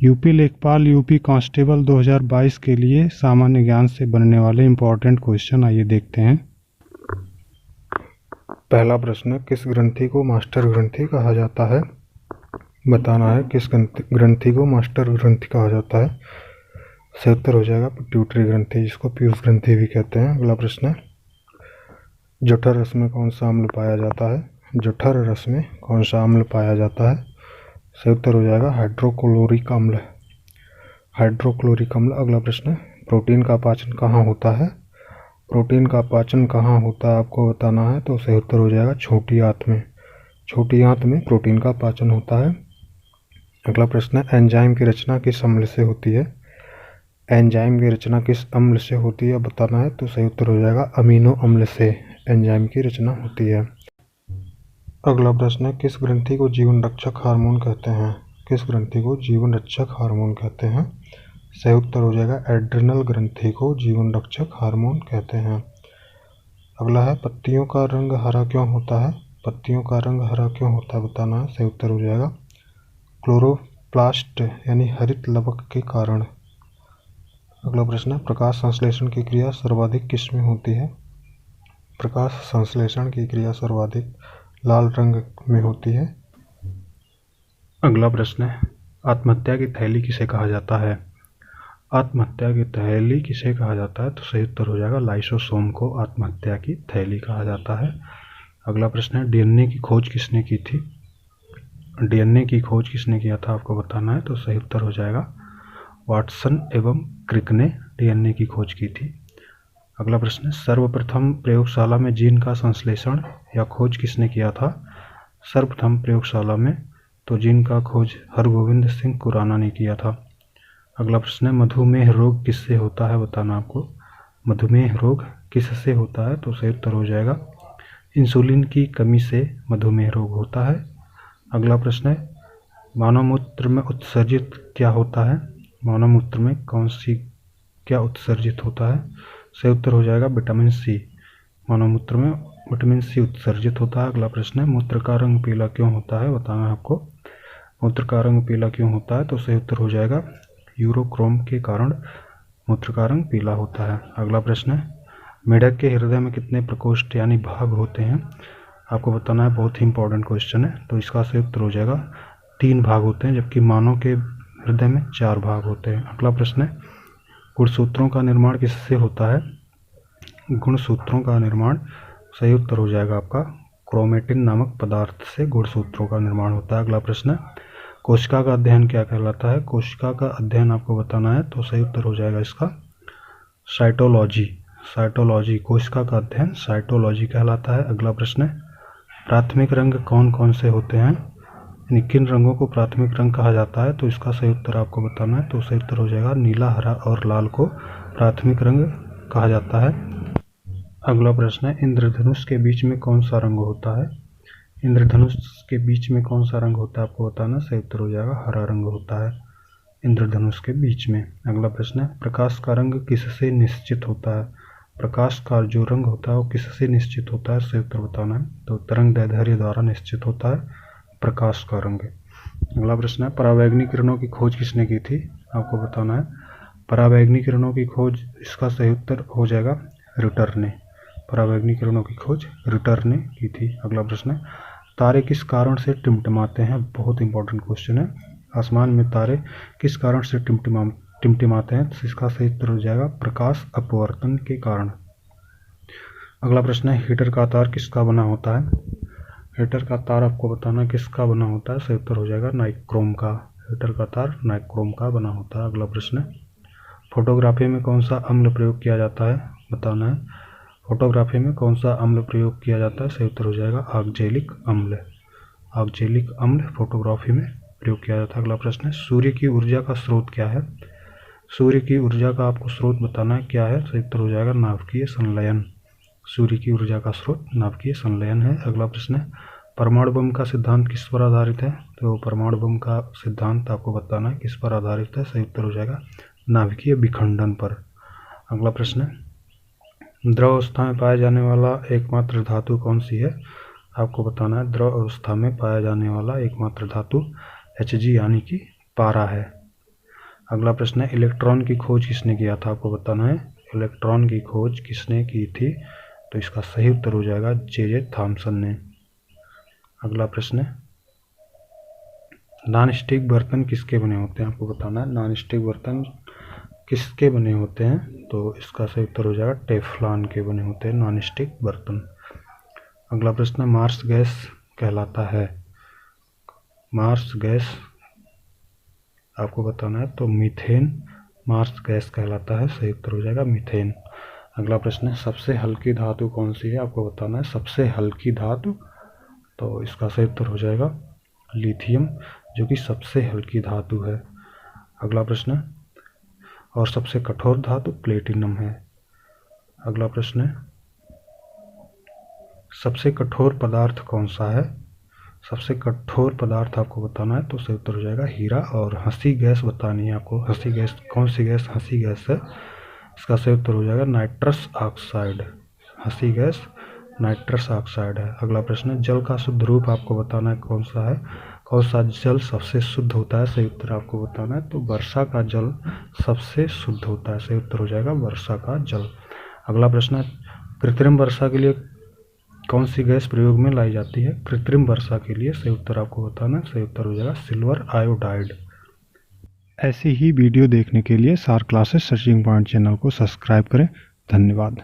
UP लेखपाल UP constable 2022 के लिए सामान्य ज्ञान से बनने वाले इंपॉर्टेंट क्वेश्चन आइए देखते हैं। पहला प्रश्न, किस ग्रंथि को मास्टर ग्रंथि कहा जाता है? बताना है किस ग्रंथि को मास्टर ग्रंथि कहा जाता है। सही उत्तर हो जाएगा पिट्यूटरी ग्रंथि, जिसको पीयूष ग्रंथि भी कहते हैं। अगला प्रश्न है, जठर रस में कौन सा अम्ल पाया जाता है? जठर रस में कौन सा अम्ल पाया जाता है? सही उत्तर हो जाएगा हाइड्रोक्लोरिक अम्ल। हाइड्रोक्लोरिक अम्ल। अगला प्रश्न, प्रोटीन का पाचन कहाँ होता है? प्रोटीन का पाचन कहाँ होता है आपको बताना है, तो सही उत्तर हो जाएगा छोटी आंत में। छोटी आंत में प्रोटीन का पाचन होता है। अगला प्रश्न, एंजाइम की रचना किस अम्ल से होती है? एंजाइम की रचना किस अम्ल से होती है बताना है, तो सही उत्तर हो जाएगा अमीनो अम्ल से एंजाइम की रचना होती है। अगला प्रश्न है, किस ग्रंथि को जीवन रक्षक हार्मोन कहते हैं? किस ग्रंथि को जीवन रक्षक हार्मोन कहते हैं? सही उत्तर हो जाएगा एड्रिनल ग्रंथि को जीवन रक्षक हार्मोन कहते हैं। अगला है, पत्तियों का रंग हरा क्यों होता है? पत्तियों का रंग हरा क्यों होता है बताना है। सही उत्तर हो जाएगा क्लोरोप्लास्ट यानी हरित लवक के कारण। अगला प्रश्न है, प्रकाश संश्लेषण की क्रिया सर्वाधिक किस में होती है? प्रकाश संश्लेषण की क्रिया सर्वाधिक लाल रंग में होती है। अगला प्रश्न है, आत्महत्या की थैली किसे कहा जाता है? आत्महत्या की थैली किसे कहा जाता है, तो सही उत्तर हो जाएगा लाइसोसोम को आत्महत्या की थैली कहा जाता है। अगला प्रश्न है, डीएनए की खोज किसने की थी? डीएनए की खोज किसने किया था आपको बताना है, तो सही उत्तर हो जाएगा वाटसन एवं क्रिक ने डीएनए की खोज की थी। अगला प्रश्न है, सर्वप्रथम प्रयोगशाला में जीन का संश्लेषण या खोज किसने किया था? सर्वप्रथम प्रयोगशाला में तो जीन का खोज हरगोविंद सिंह खुराना ने किया था। अगला प्रश्न है, मधुमेह रोग किससे होता है बताना आपको। मधुमेह रोग किससे होता है, तो सही उत्तर हो जाएगा इंसुलिन की कमी से मधुमेह रोग होता है। अगला प्रश्न है, मानव मूत्र में उत्सर्जित क्या होता है? मानव मूत्र में कौन सी क्या उत्सर्जित होता है? सही उत्तर हो जाएगा विटामिन सी। मानव मूत्र में विटामिन सी उत्सर्जित होता है। अगला प्रश्न है, मूत्र का रंग पीला क्यों होता है बताना है आपको। मूत्र का रंग पीला क्यों होता है, तो सही उत्तर हो जाएगा यूरोक्रोम के कारण मूत्र का रंग पीला होता है। अगला प्रश्न है, मेढक के हृदय में कितने प्रकोष्ठ यानी भाग होते हैं आपको बताना है। बहुत ही इंपॉर्टेंट क्वेश्चन है, तो इसका सही उत्तर हो जाएगा 3 भाग होते हैं, जबकि मानव के हृदय में 4 भाग होते हैं। अगला प्रश्न है, गुणसूत्रों का निर्माण किससे होता है? गुणसूत्रों का निर्माण सही उत्तर हो जाएगा आपका क्रोमेटिन नामक पदार्थ से गुणसूत्रों का निर्माण होता है। अगला प्रश्न है, कोशिका का अध्ययन क्या कहलाता है? कोशिका का अध्ययन आपको बताना है, तो सही उत्तर हो जाएगा इसका साइटोलॉजी। साइटोलॉजी, कोशिका का अध्ययन साइटोलॉजी कहलाता है। अगला प्रश्न है, प्राथमिक रंग कौन कौन से होते हैं, यानी किन रंगों को प्राथमिक रंग कहा जाता है, तो इसका सही उत्तर आपको बताना है, तो सही उत्तर हो जाएगा नीला, हरा और लाल को प्राथमिक रंग कहा जाता है। अगला प्रश्न है, इंद्रधनुष के बीच में कौन सा रंग होता है? इंद्रधनुष के बीच में कौन सा रंग होता है आपको बताना। सही उत्तर हो जाएगा हरा रंग होता है इंद्रधनुष के बीच में। अगला प्रश्न है, प्रकाश का रंग किससे निश्चित होता है? प्रकाश का जो रंग होता है वो किससे निश्चित होता है, सही उत्तर बताना है, तो तरंग दैर्ध्य द्वारा निश्चित होता है प्रकाश का रंग। अगला प्रश्न है, परावैंगनी किरणों की खोज किसने की थी आपको बताना है। परावैंगनी किरणों की खोज, इसका सही उत्तर हो जाएगा रिटर ने। परावैंगनी किरणों की खोज रिटर ने की थी। अगला प्रश्न है, तारे किस कारण से टिमटिमाते हैं? बहुत इंपॉर्टेंट क्वेश्चन है, आसमान में तारे किस कारण से टिमटिमाते हैं, तो इसका सही उत्तर हो जाएगा प्रकाश अपवर्तन के कारण। अगला प्रश्न है, हीटर का तार किसका बना होता है? हीटर का तार आपको बताना किसका बना होता है, सही उत्तर हो जाएगा नाइक्रोम का। हीटर का तार नाइक्रोम का बना होता है। अगला प्रश्न है, फोटोग्राफी में कौन सा अम्ल प्रयोग किया जाता है बताना है। फोटोग्राफी में कौन सा अम्ल प्रयोग किया जाता है, सही उत्तर हो जाएगा ऑक्जेलिक अम्ल। ऑक्जेलिक अम्ल फोटोग्राफी में प्रयोग किया जाता है। अगला प्रश्न है, सूर्य की ऊर्जा का स्रोत क्या है? सूर्य की ऊर्जा का आपको स्रोत बताना है क्या है, सही उत्तर हो जाएगा नाभिकीय संलयन। सूर्य की ऊर्जा का स्रोत नाभिकीय संलयन है। अगला प्रश्न है, परमाणु बम का सिद्धांत किस पर आधारित है? तो परमाणु बम का सिद्धांत आपको बताना है किस पर आधारित है, सही उत्तर हो जाएगा नाभिकीय विखंडन पर। अगला प्रश्न है, द्रव अवस्था में पाया जाने वाला एकमात्र धातु कौन सी है आपको बताना है। द्रव अवस्था में पाया जाने वाला एकमात्र धातु Hg यानी कि पारा है। अगला प्रश्न है इलेक्ट्रॉन की खोज किसने किया था, आपको बताना है इलेक्ट्रॉन की खोज किसने की थी। तो इसका सही उत्तर हो जाएगा जे थॉमसन ने। अगला प्रश्न है नॉन स्टिक बर्तन किसके बने होते हैं, आपको बताना है नॉन स्टिक बर्तन किसके बने होते हैं। तो इसका सही उत्तर हो जाएगा टेफ्लॉन के बने होते हैं नॉन स्टिक बर्तन। अगला प्रश्न मार्स गैस कहलाता है, मार्स गैस आपको बताना है तो मीथेन मार्स गैस कहलाता है, सही उत्तर हो जाएगा मीथेन। अगला प्रश्न है सबसे हल्की धातु कौन सी है, आपको बताना है सबसे हल्की धातु। तो इसका सही उत्तर हो जाएगा लिथियम, जो कि सबसे हल्की धातु है। अगला प्रश्न और सबसे कठोर धातु प्लेटिनम है। अगला प्रश्न है सबसे कठोर पदार्थ कौन सा है, सबसे कठोर पदार्थ आपको बताना है तो सही उत्तर हो जाएगा हीरा। और हंसी गैस बतानी है आपको, हंसी गैस कौन सी गैस हंसी गैस है, इसका सही उत्तर हो जाएगा नाइट्रस ऑक्साइड, हंसी गैस नाइट्रस ऑक्साइड है। अगला प्रश्न जल का शुद्ध रूप आपको बताना है कौन सा है, कौन सा जल सबसे शुद्ध होता है, सही उत्तर आपको बताना है तो वर्षा का जल सबसे शुद्ध होता है, सही उत्तर हो जाएगा वर्षा का जल। अगला प्रश्न कृत्रिम वर्षा के लिए कौन सी गैस प्रयोग में लाई जाती है, कृत्रिम वर्षा के लिए सही उत्तर आपको बताना है, सही उत्तर हो जाएगा सिल्वर आयोडाइड। ऐसी ही वीडियो देखने के लिए सार क्लासेस सर्चिंग पॉइंट चैनल को सब्सक्राइब करें। धन्यवाद।